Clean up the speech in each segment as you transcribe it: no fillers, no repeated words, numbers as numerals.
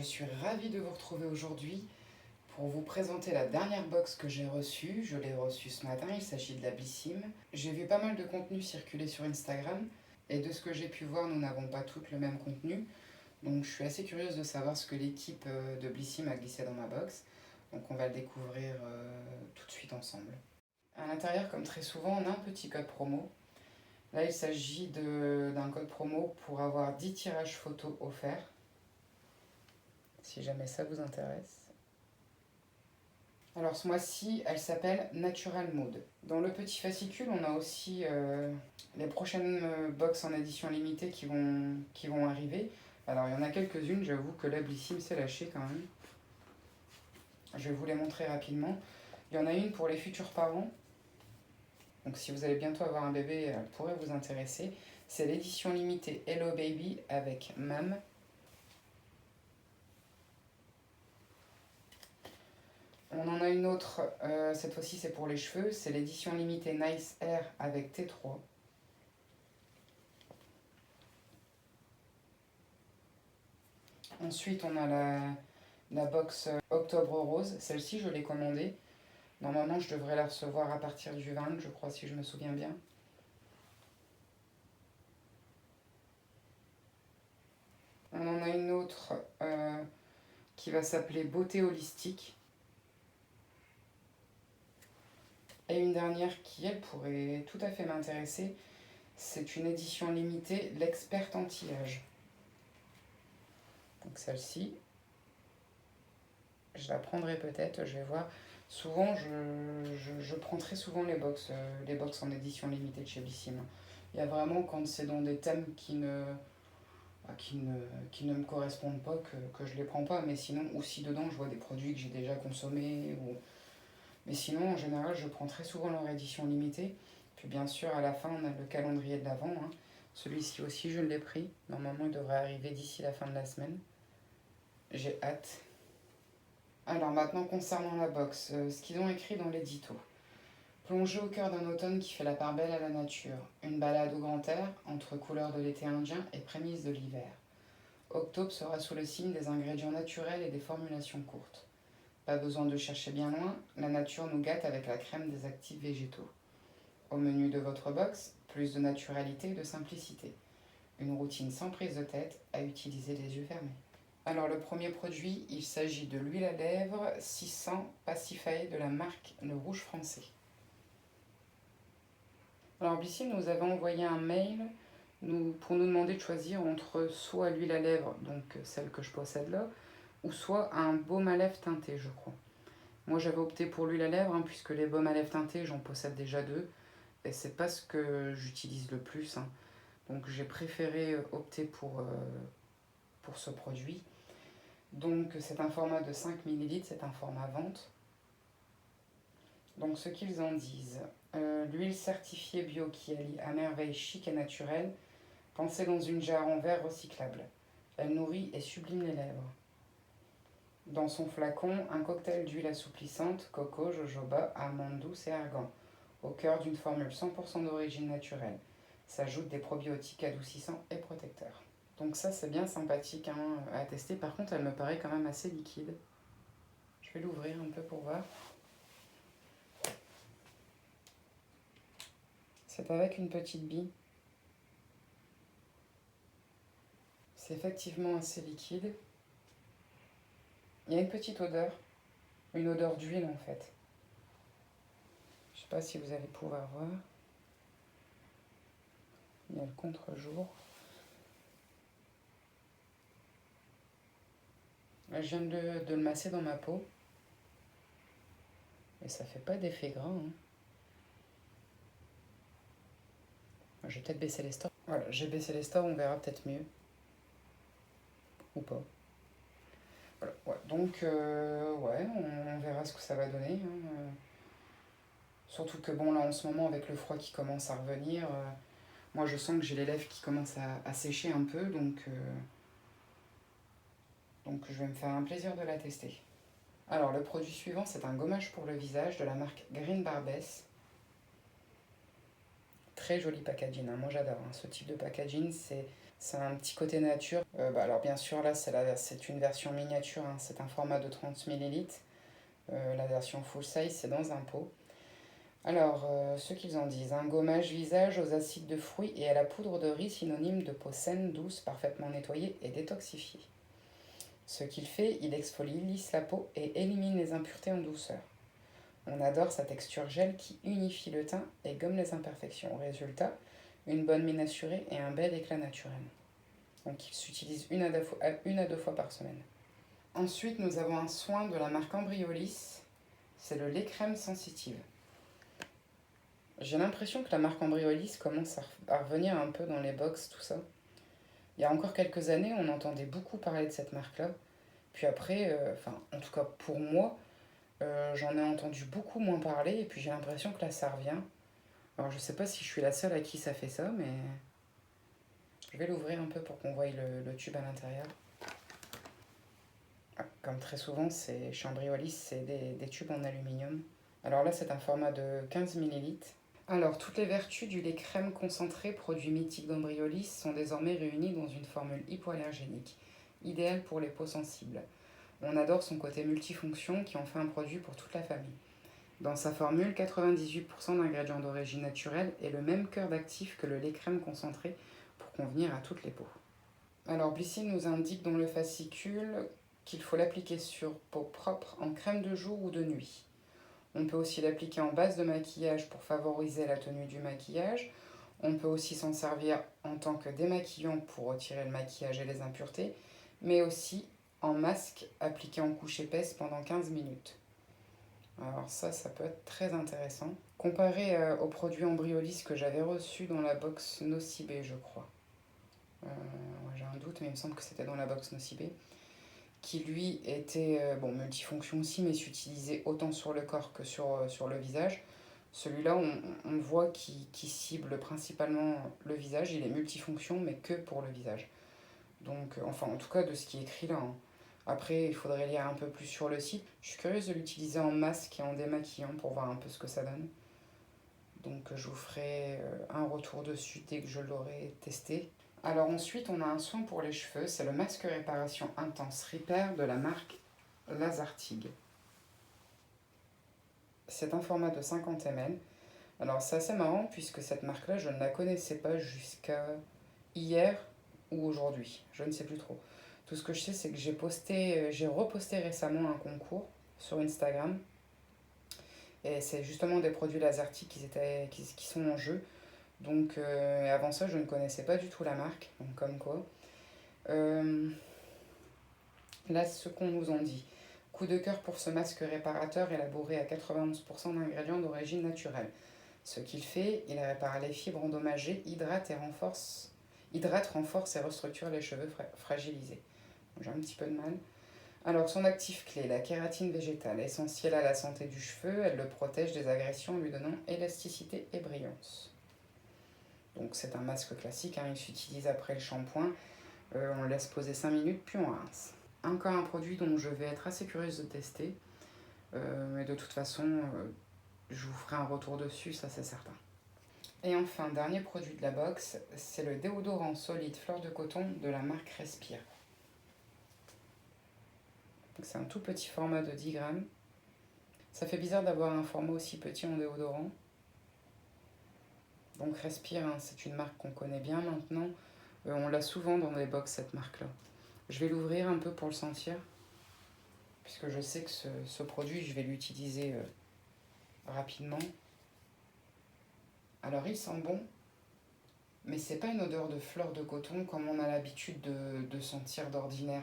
je suis ravie de vous retrouver aujourd'hui pour vous présenter la dernière box que j'ai reçue. Je l'ai reçue ce matin, il s'agit de la Blissim. J'ai vu pas mal de contenu circuler sur Instagram et de ce que j'ai pu voir, nous n'avons pas toutes le même contenu. Donc je suis assez curieuse de savoir ce que l'équipe de Blissim a glissé dans ma box. Donc on va le découvrir tout de suite ensemble. À l'intérieur, comme très souvent, on a un petit code promo. Là, il s'agit d'un code promo pour avoir 10 tirages photos offerts, si jamais ça vous intéresse. Alors ce mois-ci, elle s'appelle Natural Mood. Dans le petit fascicule, on a aussi les prochaines box en édition limitée qui vont arriver. Alors il y en a quelques-unes, j'avoue que la Blissim s'est lâchée quand même. Je vais vous les montrer rapidement. Il y en a une pour les futurs parents. Donc si vous allez bientôt avoir un bébé, elle pourrait vous intéresser. C'est l'édition limitée Hello Baby avec Mam. On en a une autre, cette fois-ci c'est pour les cheveux, c'est l'édition limitée Nice Air avec T3. Ensuite on a la box Octobre Rose, celle-ci je l'ai commandée. Normalement je devrais la recevoir à partir du 20, je crois, si je me souviens bien. On en a une autre qui va s'appeler Beauté Holistique. Et une dernière qui, elle, pourrait tout à fait m'intéresser. C'est une édition limitée, l'Expert Anti-Âge. Donc celle-ci, je la prendrai peut-être, je vais voir. Souvent, je prends très souvent les box en édition limitée de chez Blissim. Il y a vraiment, quand c'est dans des thèmes qui ne me correspondent pas, que je les prends pas. Mais sinon, ou si dedans, je vois des produits que j'ai déjà consommés. Mais sinon, en général, je prends très souvent leur édition limitée. Puis bien sûr, à la fin, on a le calendrier de l'Avent. Hein. Celui-ci aussi, je l'ai pris. Normalement, il devrait arriver d'ici la fin de la semaine. J'ai hâte. Alors maintenant, concernant la box, ce qu'ils ont écrit dans l'édito. Plongez au cœur d'un automne qui fait la part belle à la nature. Une balade au grand air, entre couleurs de l'été indien et prémices de l'hiver. Octobre sera sous le signe des ingrédients naturels et des formulations courtes. Pas besoin de chercher bien loin, la nature nous gâte avec la crème des actifs végétaux. Au menu de votre box, plus de naturalité et de simplicité. Une routine sans prise de tête, à utiliser les yeux fermés. Alors le premier produit, il s'agit de l'huile à lèvres 600 Pacify de la marque Le Rouge Français. Alors Blissim nous avait envoyé un mail pour nous demander de choisir entre soit l'huile à lèvres, donc celle que je possède là, ou soit un baume à lèvres teinté, je crois. Moi j'avais opté pour l'huile à lèvres, puisque les baumes à lèvres teintés, j'en possède déjà 2, et c'est pas ce que j'utilise le plus. Donc j'ai préféré opter pour ce produit. Donc c'est un format de 5 ml, c'est un format vente. Donc ce qu'ils en disent, l'huile certifiée bio qui allie à merveille chic et naturel, pensée dans une jarre en verre recyclable. Elle nourrit et sublime les lèvres. Dans son flacon, un cocktail d'huile assouplissante, coco, jojoba, amande douce et argan, au cœur d'une formule 100% d'origine naturelle. S'ajoutent des probiotiques adoucissants et protecteurs. Donc ça c'est bien sympathique à tester, par contre elle me paraît quand même assez liquide. Je vais l'ouvrir un peu pour voir. C'est avec une petite bille. C'est effectivement assez liquide. Il y a une petite odeur d'huile en fait. Je ne sais pas si vous allez pouvoir voir. Il y a le contre-jour. Je viens de le masser dans ma peau. Et ça fait pas d'effet gras. Je vais peut-être baisser les stores. Voilà, j'ai baissé les stores, on verra peut-être mieux. Ou pas. Voilà, ouais. Donc, ouais, on verra ce que ça va donner. Surtout que bon, là en ce moment, avec le froid qui commence à revenir, moi je sens que j'ai les lèvres qui commencent à sécher un peu, donc je vais me faire un plaisir de la tester. Alors le produit suivant, c'est un gommage pour le visage de la marque Green Barbess. Très joli packaging, moi j'adore ce type de packaging, C'est un petit côté nature. Alors bien sûr, là, c'est une version miniature, hein, c'est un format de 30 millilitres. La version full size, c'est dans un pot. Alors, ce qu'ils en disent, un gommage visage aux acides de fruits et à la poudre de riz, synonyme de peau saine, douce, parfaitement nettoyée et détoxifiée. Ce qu'il fait, il exfolie, lisse la peau et élimine les impuretés en douceur. On adore sa texture gel qui unifie le teint et gomme les imperfections. Résultat, une bonne mine assurée et un bel éclat naturel. Donc il s'utilise une à deux fois par semaine. Ensuite, nous avons un soin de la marque Embryolisse, c'est le lait crème sensitive. J'ai l'impression que la marque Embryolisse commence à revenir un peu dans les box, tout ça. Il y a encore quelques années, on entendait beaucoup parler de cette marque-là. Puis après, en tout cas pour moi, j'en ai entendu beaucoup moins parler. Et puis j'ai l'impression que là, ça revient. Alors je sais pas si je suis la seule à qui ça fait ça, mais je vais l'ouvrir un peu pour qu'on voie le tube à l'intérieur. Comme très souvent, chez Embryolisse, c'est des tubes en aluminium. Alors là, c'est un format de 15 millilitres. Alors, toutes les vertus du lait crème concentré, produit mythique d'Embryolisse, sont désormais réunies dans une formule hypoallergénique, idéale pour les peaux sensibles. On adore son côté multifonction qui en fait un produit pour toute la famille. Dans sa formule, 98% d'ingrédients d'origine naturelle et le même cœur d'actif que le lait crème concentré pour convenir à toutes les peaux. Alors, Blissy nous indique dans le fascicule qu'il faut l'appliquer sur peau propre en crème de jour ou de nuit. On peut aussi l'appliquer en base de maquillage pour favoriser la tenue du maquillage. On peut aussi s'en servir en tant que démaquillant pour retirer le maquillage et les impuretés, mais aussi en masque appliqué en couche épaisse pendant 15 minutes. Alors ça peut être très intéressant. Comparé aux produits Embryolisse que j'avais reçus dans la box Nocibé, je crois. J'ai un doute, mais il me semble que c'était dans la box Nocibé. Qui lui était multifonction aussi, mais s'utilisait autant sur le corps que sur le visage. Celui-là, on voit qu'il cible principalement le visage. Il est multifonction, mais que pour le visage. Donc, en tout cas, de ce qui est écrit là. Hein. Après, il faudrait lire un peu plus sur le site. Je suis curieuse de l'utiliser en masque et en démaquillant pour voir un peu ce que ça donne. Donc, je vous ferai un retour dessus dès que je l'aurai testé. Alors ensuite, on a un soin pour les cheveux, c'est le masque réparation intense Repair de la marque Lazartigue. C'est un format de 50 ml. Alors c'est assez marrant puisque cette marque-là, je ne la connaissais pas jusqu'à hier ou aujourd'hui, je ne sais plus trop. Tout ce que je sais, c'est que j'ai reposté récemment un concours sur Instagram. Et c'est justement des produits Lazartigue qui sont en jeu. Donc avant ça, je ne connaissais pas du tout la marque, donc comme quoi. Là, ce qu'on nous en dit. Coup de cœur pour ce masque réparateur élaboré à 91% d'ingrédients d'origine naturelle. Ce qu'il fait, il répare les fibres endommagées, renforce et restructure les cheveux fragilisés. J'ai un petit peu de mal. Alors, son actif clé, la kératine végétale, essentielle à la santé du cheveu, elle le protège des agressions en lui donnant élasticité et brillance. Donc c'est un masque classique, hein, il s'utilise après le shampoing, on le laisse poser 5 minutes puis on rince. Encore un produit dont je vais être assez curieuse de tester, mais de toute façon je vous ferai un retour dessus, ça c'est certain. Et enfin, dernier produit de la box, c'est le déodorant solide fleur de coton de la marque Respire. C'est un tout petit format de 10 grammes. Ça fait bizarre d'avoir un format aussi petit en déodorant. Donc Respire, hein, c'est une marque qu'on connaît bien maintenant. On l'a souvent dans les box, cette marque-là. Je vais l'ouvrir un peu pour le sentir, puisque je sais que ce produit, je vais l'utiliser rapidement. Alors il sent bon, mais c'est pas une odeur de fleur de coton comme on a l'habitude de sentir d'ordinaire.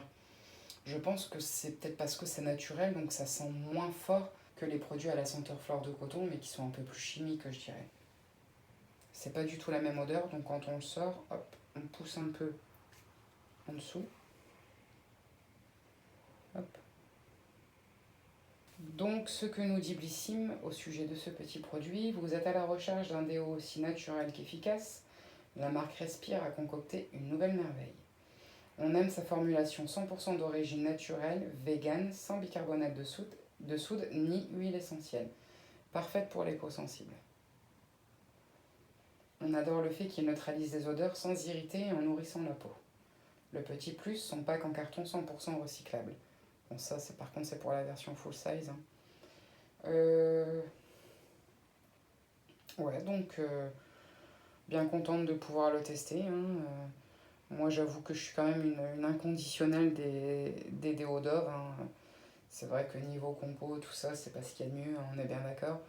Je pense que c'est peut-être parce que c'est naturel, donc ça sent moins fort que les produits à la senteur fleur de coton, mais qui sont un peu plus chimiques, je dirais. C'est pas du tout la même odeur, donc quand on le sort, hop, on pousse un peu en dessous. Hop. Donc, ce que nous dit Blissim au sujet de ce petit produit, vous êtes à la recherche d'un déo aussi naturel qu'efficace, la marque Respire a concocté une nouvelle merveille. On aime sa formulation 100% d'origine naturelle, vegan, sans bicarbonate de soude ni huile essentielle. Parfaite pour les peaux sensibles. On adore le fait qu'il neutralise les odeurs sans irriter et en nourrissant la peau. Le petit plus, son pack en carton 100% recyclable. Bon, ça, par contre, c'est pour la version full size. Hein. Ouais, donc bien contente de pouvoir le tester. Hein. Moi, j'avoue que je suis quand même une inconditionnelle des déos Dove. Hein. C'est vrai que niveau compo, tout ça, c'est pas ce qu'il y a de mieux, hein, on est bien d'accord.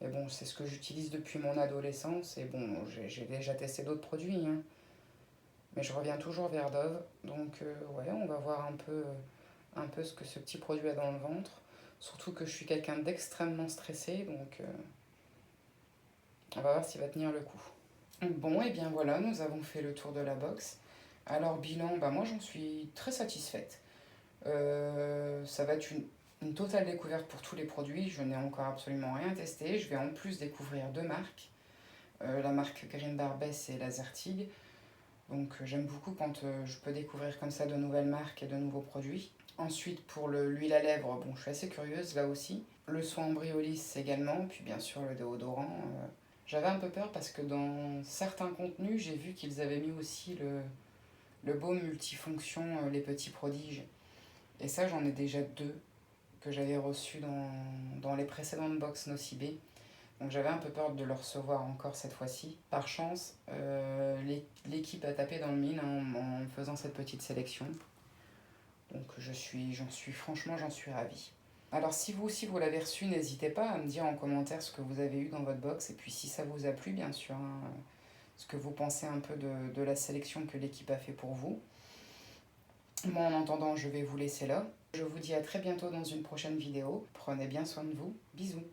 Mais bon, c'est ce que j'utilise depuis mon adolescence. Et bon, j'ai déjà testé d'autres produits. Hein. Mais je reviens toujours vers Dove. Donc, ouais, on va voir un peu ce que ce petit produit a dans le ventre. Surtout que je suis quelqu'un d'extrêmement stressé. Donc, on va voir s'il va tenir le coup. Bon, et bien voilà, nous avons fait le tour de la box. Alors, bilan, bah moi j'en suis très satisfaite. Ça va être une totale découverte pour tous les produits. Je n'ai encore absolument rien testé. Je vais en plus découvrir deux marques. La marque Green Barbess et Lasertig. Donc j'aime beaucoup quand je peux découvrir comme ça de nouvelles marques et de nouveaux produits. Ensuite pour l'huile à lèvres, bon je suis assez curieuse là aussi. Le soin Briolis également, puis bien sûr le déodorant. J'avais un peu peur parce que dans certains contenus, j'ai vu qu'ils avaient mis aussi le baume multifonction Les Petits Prodiges. Et ça j'en ai déjà deux que j'avais reçus dans les précédentes box Nocibé. Donc j'avais un peu peur de le recevoir encore cette fois-ci. Par chance, l'équipe a tapé dans le mille en faisant cette petite sélection. Donc franchement, j'en suis ravie. Alors si vous aussi vous l'avez reçu, n'hésitez pas à me dire en commentaire ce que vous avez eu dans votre box. Et puis si ça vous a plu, bien sûr, hein, ce que vous pensez un peu de la sélection que l'équipe a fait pour vous. Moi en attendant, je vais vous laisser là. Je vous dis à très bientôt dans une prochaine vidéo. Prenez bien soin de vous. Bisous.